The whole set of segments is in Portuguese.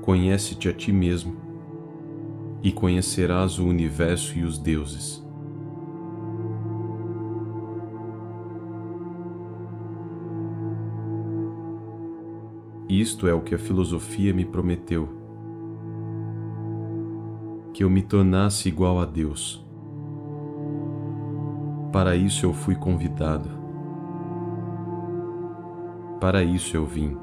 Conhece-te a ti mesmo, e conhecerás o universo e os deuses. Isto é o que a filosofia me prometeu, que eu me tornasse igual a Deus. Para isso eu fui convidado. Para isso eu vim.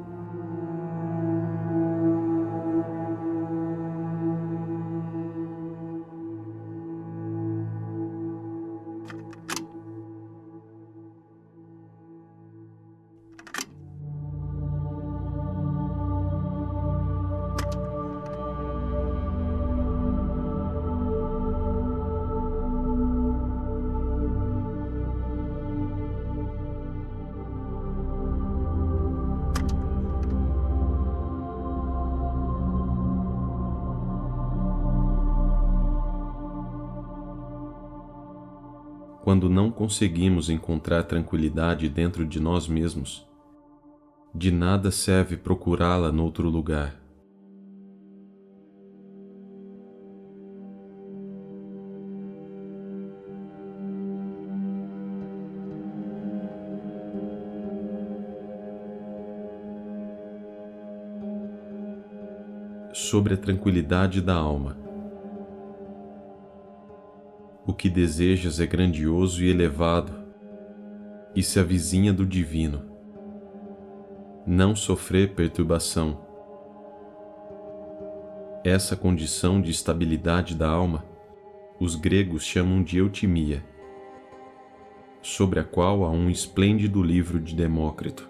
Quando não conseguimos encontrar tranquilidade dentro de nós mesmos, de nada serve procurá-la noutro lugar. Sobre a tranquilidade da alma. O que desejas é grandioso e elevado, e se avizinha do divino. Não sofrer perturbação. Essa condição de estabilidade da alma, os gregos chamam de eutimia, sobre a qual há um esplêndido livro de Demócrito.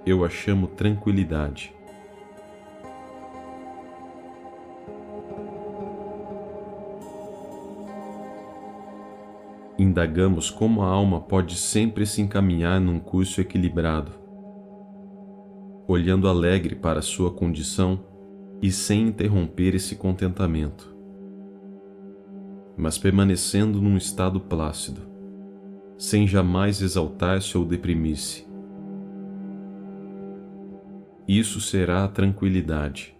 Eu a chamo tranquilidade. Indagamos como a alma pode sempre se encaminhar num curso equilibrado, olhando alegre para sua condição e sem interromper esse contentamento, mas permanecendo num estado plácido, sem jamais exaltar-se ou deprimir-se. Isso será a tranquilidade.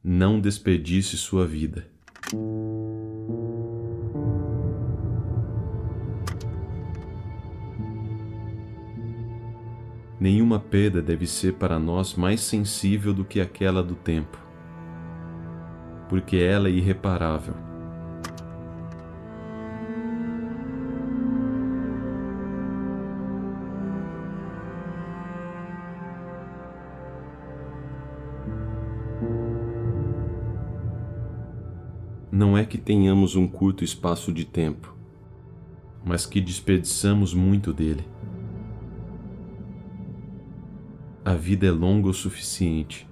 Não desperdice sua vida. Nenhuma perda deve ser para nós mais sensível do que aquela do tempo, porque ela é irreparável. Não é que tenhamos um curto espaço de tempo, mas que desperdiçamos muito dele. A vida é longa o suficiente,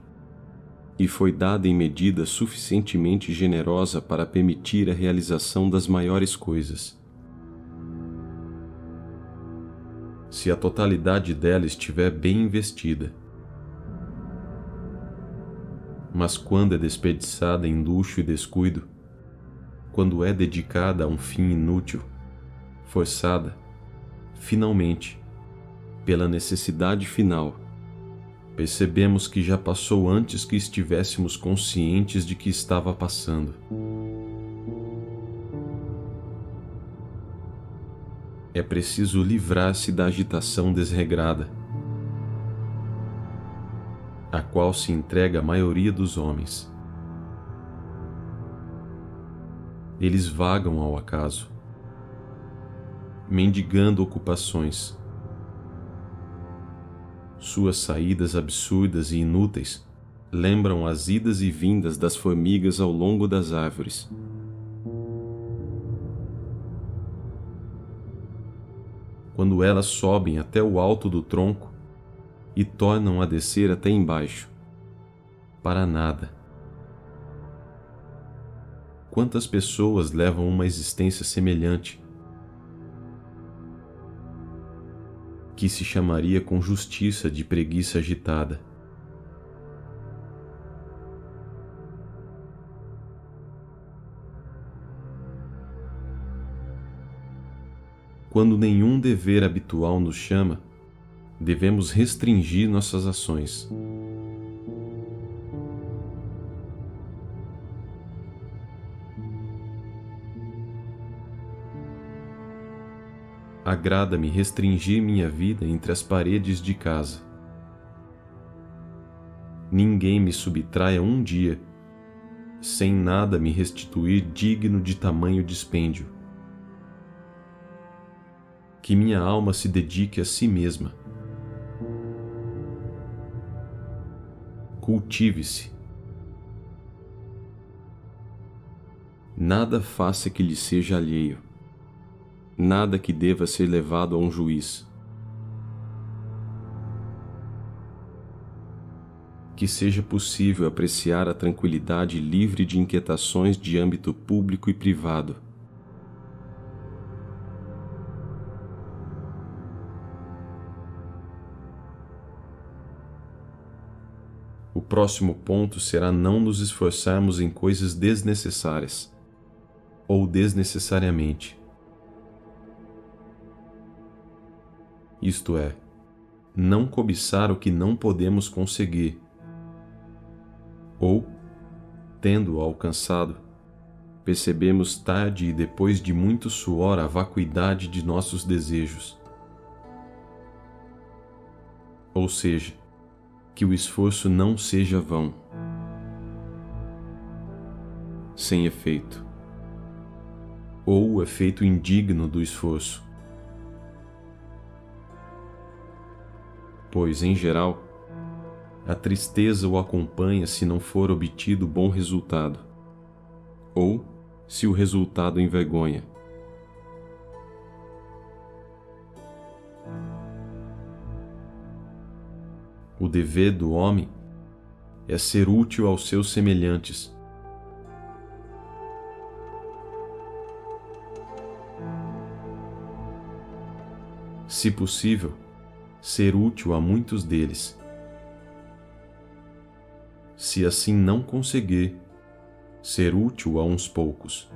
e foi dada em medida suficientemente generosa para permitir a realização das maiores coisas. Se a totalidade dela estiver bem investida. Mas quando é desperdiçada em luxo e descuido, quando é dedicada a um fim inútil, forçada, finalmente, pela necessidade final, percebemos que já passou antes que estivéssemos conscientes de que estava passando. É preciso livrar-se da agitação desregrada, a qual se entrega a maioria dos homens. Eles vagam ao acaso, mendigando ocupações. Suas saídas absurdas e inúteis lembram as idas e vindas das formigas ao longo das árvores. Quando elas sobem até o alto do tronco e tornam a descer até embaixo, para nada. Quantas pessoas levam uma existência semelhante, que se chamaria com justiça de preguiça agitada? quando nenhum dever habitual nos chama, devemos restringir nossas ações. Agrada-me restringir minha vida entre as paredes de casa. Ninguém me subtraia um dia, sem nada me restituir digno de tamanho dispêndio. Que minha alma se dedique a si mesma. Cultive-se. Nada faça que lhe seja alheio. Nada que deva ser levado a um juiz. Que seja possível apreciar a tranquilidade livre de inquietações de âmbito público e privado. O próximo ponto será não nos esforçarmos em coisas desnecessárias, ou desnecessariamente. Isto é, não cobiçar o que não podemos conseguir, ou, tendo-o alcançado, percebemos tarde e depois de muito suor a vacuidade de nossos desejos. Ou seja, que o esforço não seja vão, sem efeito, ou o efeito indigno do esforço. Pois, em geral, a tristeza o acompanha se não for obtido bom resultado, ou se o resultado envergonha. O dever do homem é ser útil aos seus semelhantes. Se possível, ser útil a muitos deles. Se assim não conseguir, ser útil a uns poucos.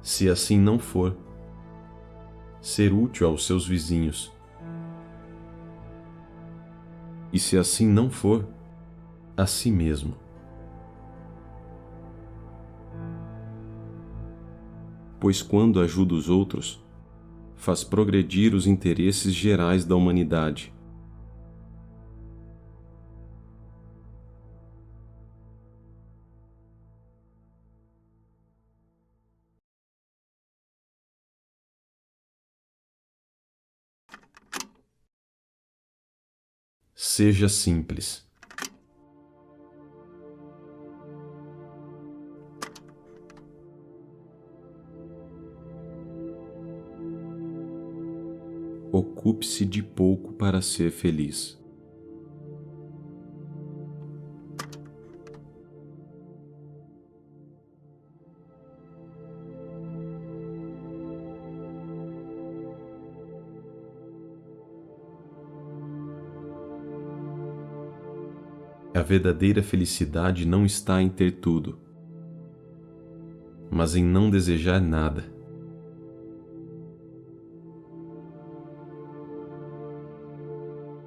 Se assim não for, ser útil aos seus vizinhos. E se assim não for, a si mesmo. Pois quando ajuda os outros, faz progredir os interesses gerais da humanidade. Seja simples. Ocupe-se de pouco para ser feliz. A verdadeira felicidade não está em ter tudo, mas em não desejar nada.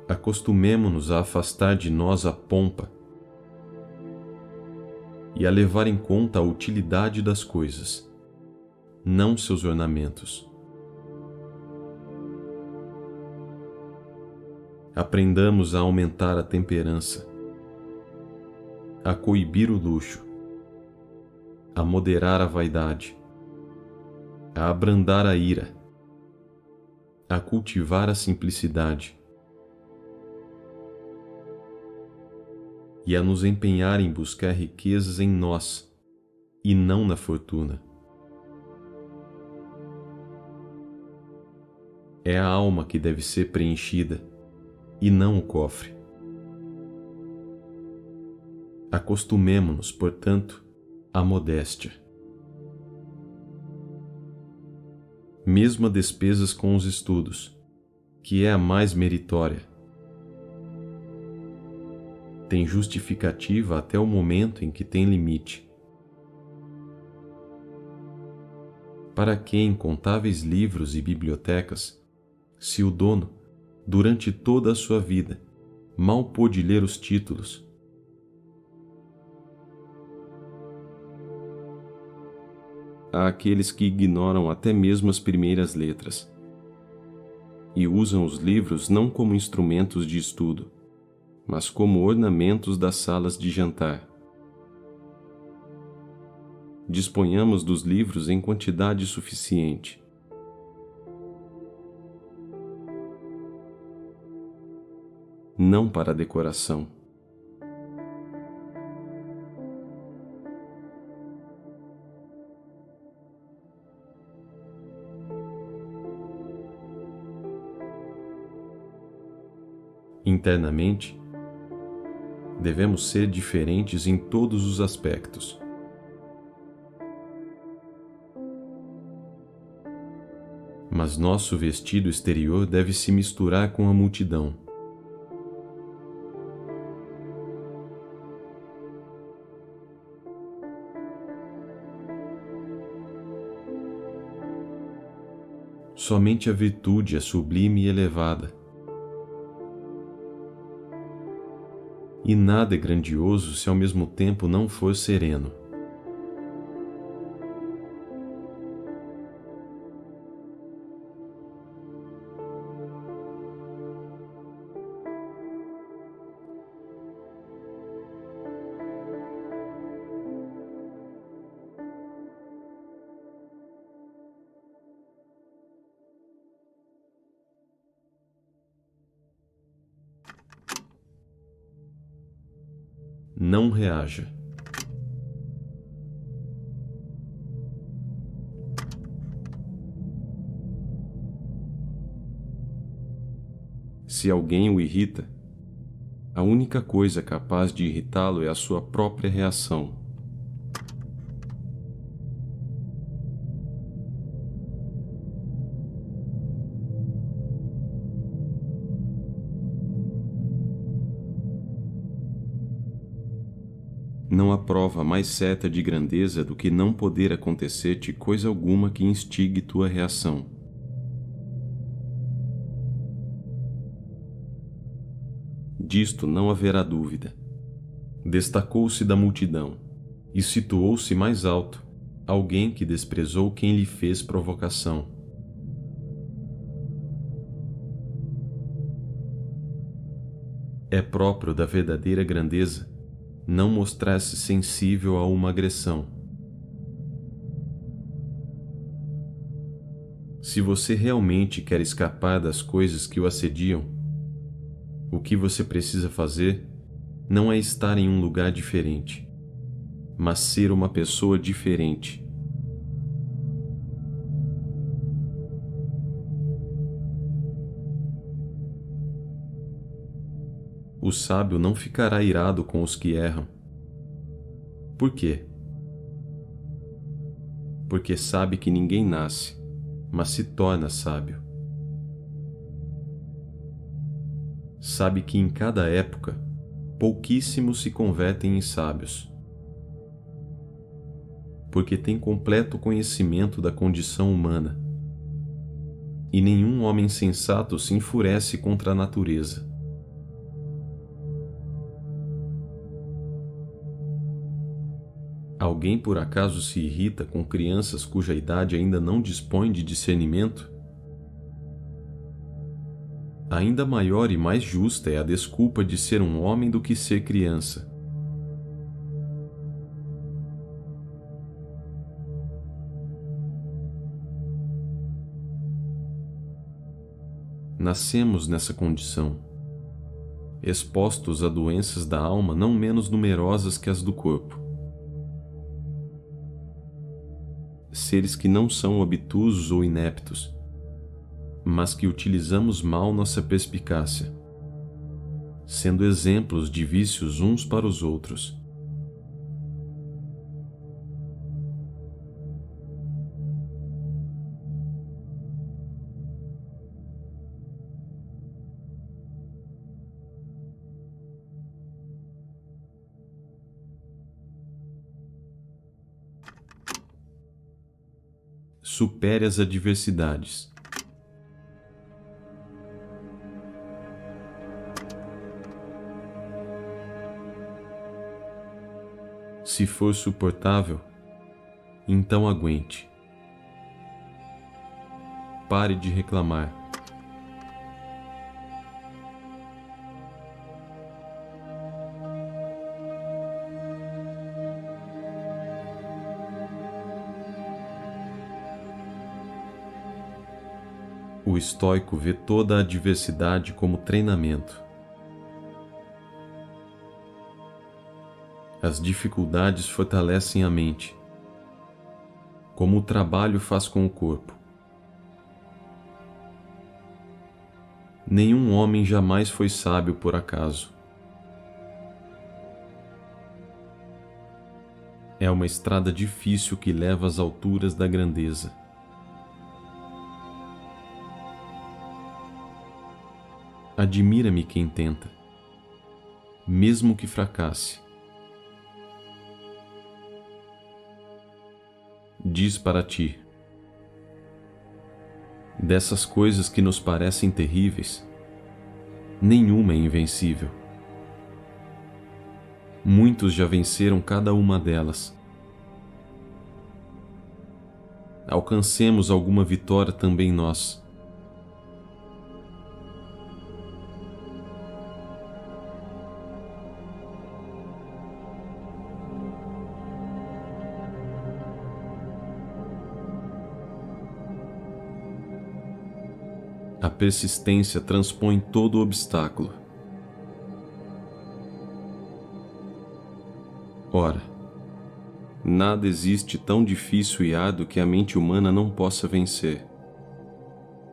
Acostumemo-nos a afastar de nós a pompa e a levar em conta a utilidade das coisas, não seus ornamentos. Aprendamos a aumentar a temperança, a coibir o luxo, a moderar a vaidade, a abrandar a ira, a cultivar a simplicidade e a nos empenhar em buscar riquezas em nós e não na fortuna. É a alma que deve ser preenchida e não o cofre. Acostumemo-nos, portanto, à modéstia. Mesmo a despesas com os estudos, que é a mais meritória, tem justificativa até o momento em que tem limite. Para que incontáveis livros e bibliotecas, se o dono, durante toda a sua vida, mal pôde ler os títulos? Há aqueles que ignoram até mesmo as primeiras letras e usam os livros não como instrumentos de estudo, mas como ornamentos das salas de jantar. Disponhamos dos livros em quantidade suficiente. Não para decoração. Internamente, devemos ser diferentes em todos os aspectos. Mas nosso vestido exterior deve se misturar com a multidão. Somente a virtude é sublime e elevada. E nada é grandioso se ao mesmo tempo não for sereno. Não reaja. Se alguém o irrita, a única coisa capaz de irritá-lo é a sua própria reação. Não há prova mais certa de grandeza do que não poder acontecer-te coisa alguma que instigue tua reação. Disto não haverá dúvida. Destacou-se da multidão e situou-se mais alto alguém que desprezou quem lhe fez provocação. É próprio da verdadeira grandeza não mostrar-se sensível a uma agressão. Se você realmente quer escapar das coisas que o assediam, o que você precisa fazer não é estar em um lugar diferente, mas ser uma pessoa diferente. O sábio não ficará irado com os que erram. Por quê? Porque sabe que ninguém nasce, mas se torna sábio. Sabe que em cada época, pouquíssimos se convertem em sábios. Porque tem completo conhecimento da condição humana. E nenhum homem sensato se enfurece contra a natureza. Alguém por acaso se irrita com crianças cuja idade ainda não dispõe de discernimento? Ainda maior e mais justa é a desculpa de ser um homem do que ser criança. Nascemos nessa condição, expostos a doenças da alma não menos numerosas que as do corpo. Seres que não são obtusos ou ineptos, mas que utilizamos mal nossa perspicácia, sendo exemplos de vícios uns para os outros. supere as adversidades. Se for suportável, então aguente. Pare de reclamar. O estoico vê toda a adversidade como treinamento. As dificuldades fortalecem a mente, como o trabalho faz com o corpo. Nenhum homem jamais foi sábio por acaso. É uma estrada difícil que leva às alturas da grandeza. Admira-me quem tenta, mesmo que fracasse. Diz para ti: dessas coisas que nos parecem terríveis, nenhuma é invencível. Muitos já venceram cada uma delas. Alcancemos alguma vitória também nós. A persistência transpõe todo obstáculo. Ora, nada existe tão difícil e árduo que a mente humana não possa vencer,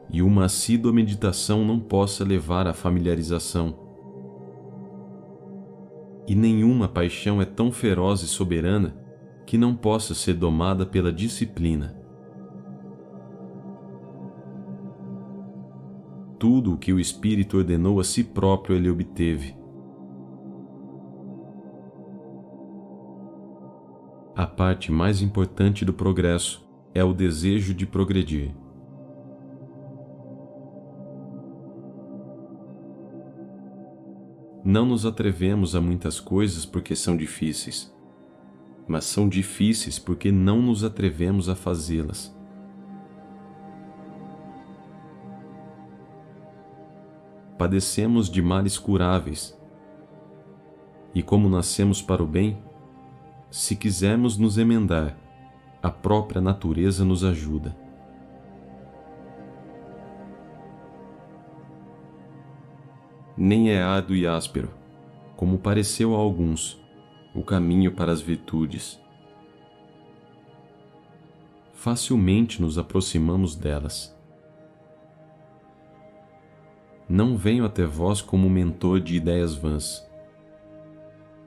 e uma assídua meditação não possa levar à familiarização. E nenhuma paixão é tão feroz e soberana que não possa ser domada pela disciplina. Tudo o que o Espírito ordenou a si próprio ele obteve. A parte mais importante do progresso é o desejo de progredir. Não nos atrevemos a muitas coisas porque são difíceis, mas são difíceis porque não nos atrevemos a fazê-las. Padecemos de males curáveis, e como nascemos para o bem, se quisermos nos emendar, a própria natureza nos ajuda. Nem é árduo e áspero, como pareceu a alguns, o caminho para as virtudes. Facilmente nos aproximamos delas. Não venho até vós como mentor de ideias vãs.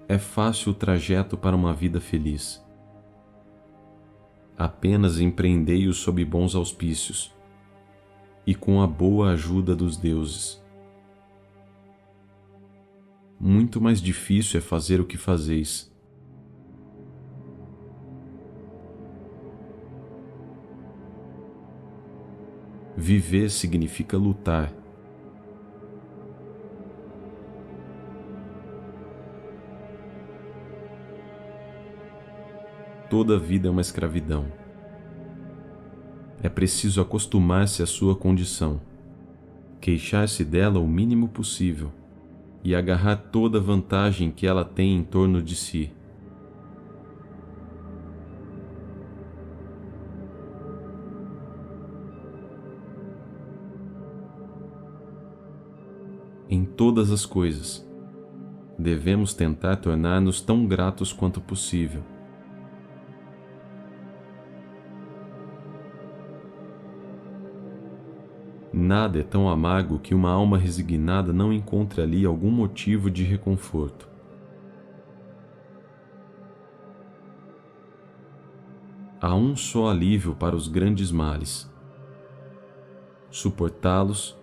É fácil o trajeto para uma vida feliz. Apenas empreendei-o sob bons auspícios e com a boa ajuda dos deuses. Muito mais difícil é fazer o que fazeis. Viver significa lutar. Toda vida é uma escravidão. É preciso acostumar-se à sua condição, queixar-se dela o mínimo possível e agarrar toda a vantagem que ela tem em torno de si. Em todas as coisas, devemos tentar tornar-nos tão gratos quanto possível. Nada é tão amargo que uma alma resignada não encontre ali algum motivo de reconforto. Há um só alívio para os grandes males: suportá-los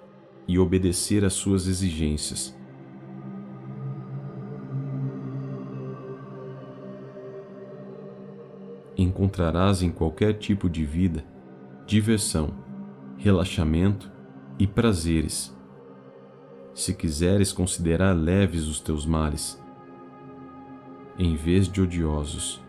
e obedecer às suas exigências. Encontrarás em qualquer tipo de vida diversão, relaxamento e prazeres. Se quiseres considerar leves os teus males, em vez de odiosos.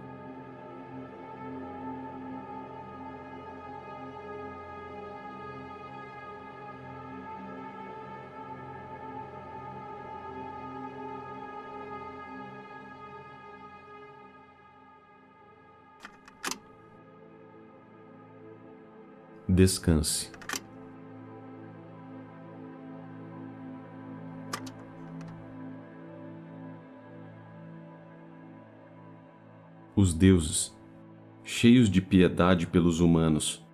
Descanse. Os deuses, cheios de piedade pelos humanos,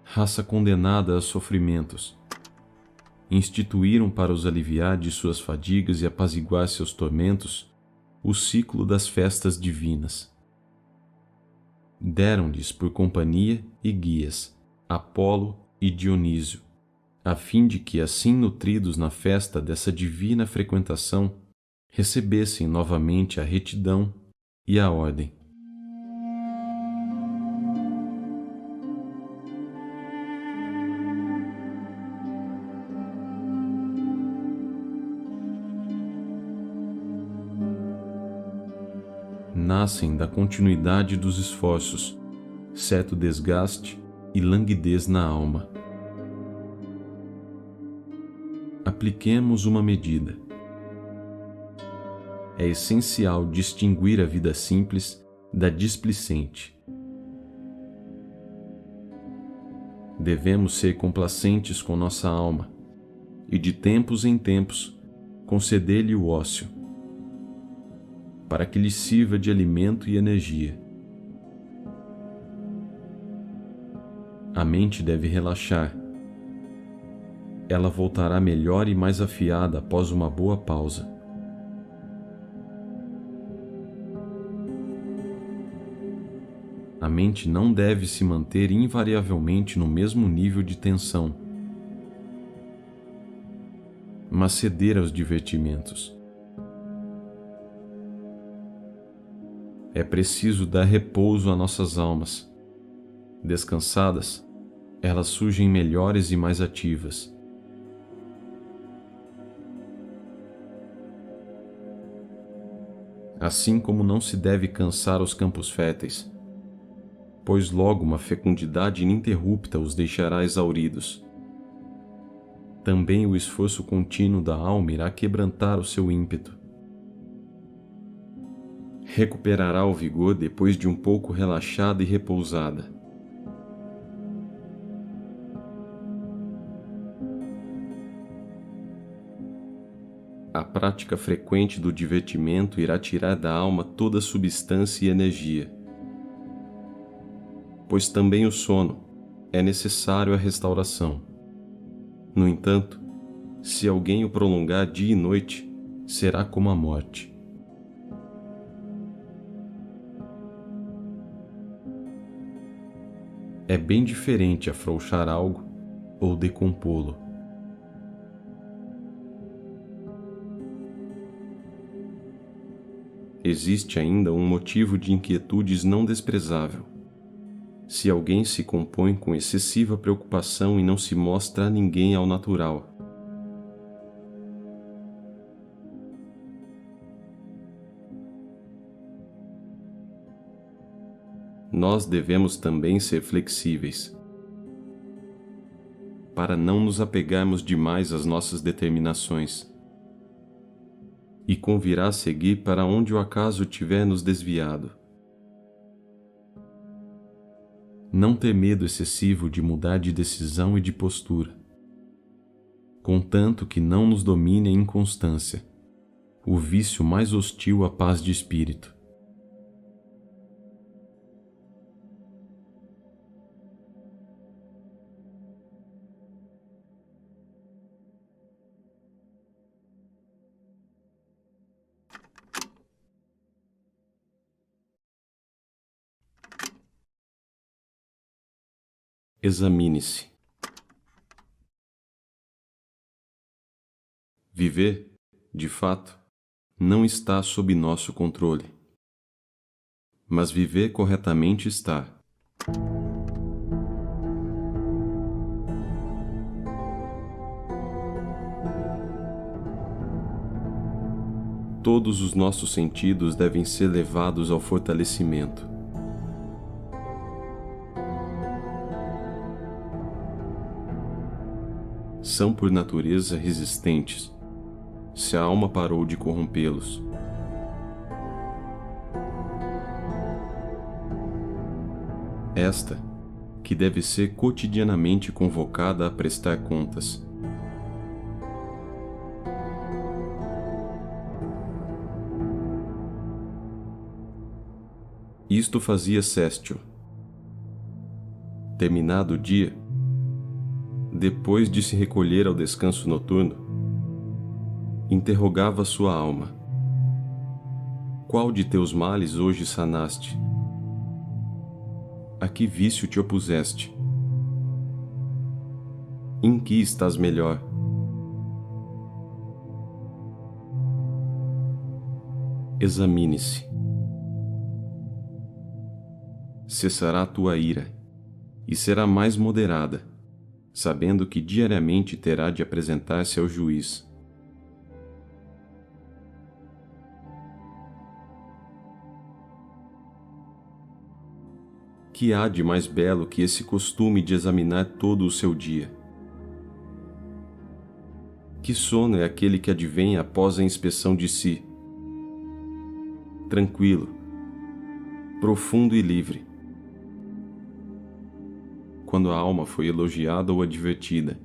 raça condenada a sofrimentos, instituíram para os aliviar de suas fadigas e apaziguar seus tormentos o ciclo das festas divinas. Deram-lhes por companhia e guias Apolo e Dionísio, a fim de que, assim nutridos na festa dessa divina frequentação, recebessem novamente a retidão e a ordem. Nascem da continuidade dos esforços, certo desgaste e languidez na alma. Apliquemos uma medida. É essencial distinguir a vida simples da displicente. Devemos ser complacentes com nossa alma e, de tempos em tempos, conceder-lhe o ócio, para que lhe sirva de alimento e energia. A mente deve relaxar. Ela voltará melhor e mais afiada após uma boa pausa. A mente não deve se manter invariavelmente no mesmo nível de tensão, mas ceder aos divertimentos. É preciso dar repouso a nossas almas. Descansadas, elas surgem melhores e mais ativas. Assim como não se deve cansar os campos férteis, pois logo uma fecundidade ininterrupta os deixará exauridos. Também o esforço contínuo da alma irá quebrantar o seu ímpeto. Recuperará o vigor depois de um pouco relaxada e repousada. A prática frequente do divertimento irá tirar da alma toda a substância e energia, pois também o sono é necessário à restauração. No entanto, se alguém o prolongar dia e noite, será como a morte. É bem diferente afrouxar algo ou decompô-lo. Existe ainda um motivo de inquietudes não desprezável. Se alguém se compõe com excessiva preocupação e não se mostra a ninguém ao natural. Nós devemos também ser flexíveis, para não nos apegarmos demais às nossas determinações, e convirá seguir para onde o acaso tiver nos desviado. Não ter medo excessivo de mudar de decisão e de postura, contanto que não nos domine a inconstância, o vício mais hostil à paz de espírito. Examine-se. Viver, de fato, não está sob nosso controle, mas viver corretamente está. Todos os nossos sentidos devem ser levados ao fortalecimento. São por natureza resistentes, se a alma parou de corrompê-los. Esta, que deve ser cotidianamente convocada a prestar contas. Isto fazia Sestio. Terminado o dia, depois de se recolher ao descanso noturno, interrogava sua alma: qual de teus males hoje sanaste? A que vício te opuseste? Em que estás melhor? Examine-se. Cessará tua ira, e será mais moderada, sabendo que diariamente terá de apresentar-se ao juiz. Que há de mais belo que esse costume de examinar todo o seu dia? Que sono é aquele que advém após a inspeção de si? Tranquilo, profundo e livre. Quando a alma foi elogiada ou advertida,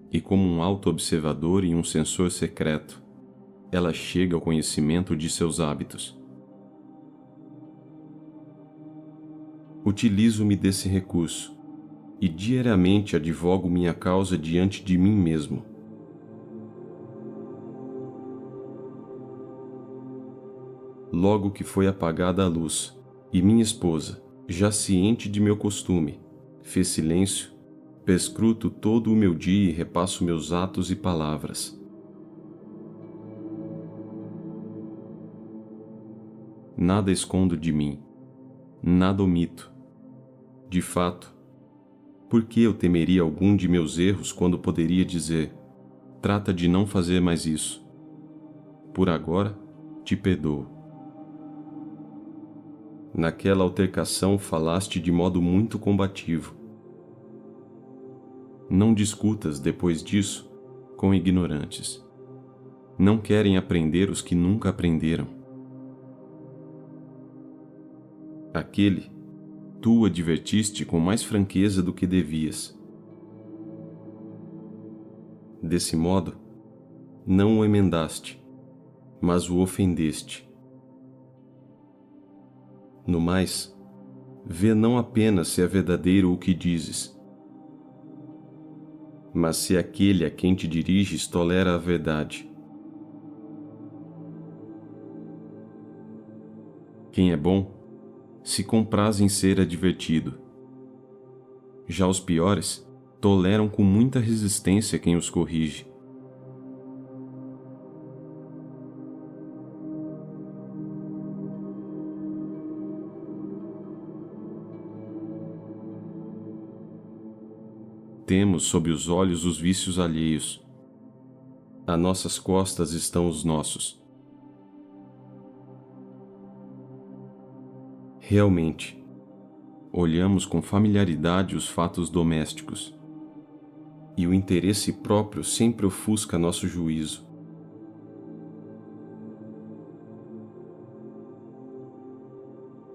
e como um auto-observador e um censor secreto, ela chega ao conhecimento de seus hábitos. Utilizo-me desse recurso, e diariamente advogo minha causa diante de mim mesmo. Logo que foi apagada a luz, e minha esposa, já ciente de meu costume, fez silêncio, perscruto todo o meu dia e repasso meus atos e palavras. Nada escondo de mim, nada omito. De fato, por que eu temeria algum de meus erros quando poderia dizer: trata de não fazer mais isso? Por agora, te perdoo. Naquela altercação falaste de modo muito combativo. Não discutas, depois disso, com ignorantes. Não querem aprender os que nunca aprenderam. Aquele, tu advertiste com mais franqueza do que devias. Desse modo, não o emendaste, mas o ofendeste. No mais, vê não apenas se é verdadeiro o que dizes, mas se aquele a quem te diriges tolera a verdade. Quem é bom, se compraz em ser advertido. Já os piores toleram com muita resistência quem os corrige. Temos sob os olhos os vícios alheios. A nossas costas estão os nossos. Realmente, olhamos com familiaridade os fatos domésticos, e o interesse próprio sempre ofusca nosso juízo.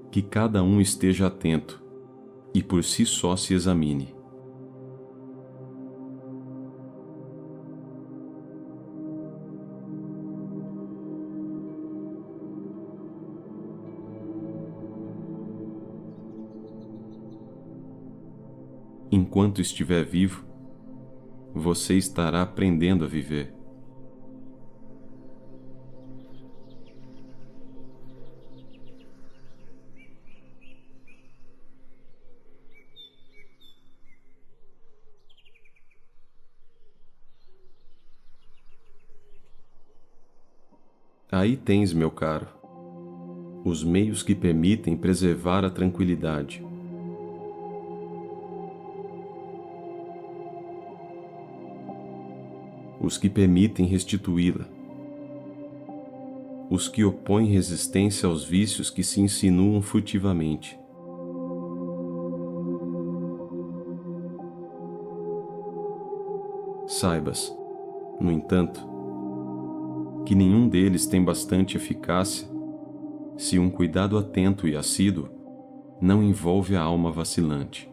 Que cada um esteja atento, e por si só se examine. Enquanto estiver vivo, você estará aprendendo a viver. Aí tens, meu caro, os meios que permitem preservar a tranquilidade. Os que permitem restituí-la. os que opõem resistência aos vícios que se insinuam furtivamente. Saibas, no entanto, que nenhum deles tem bastante eficácia se um cuidado atento e assíduo não envolve a alma vacilante.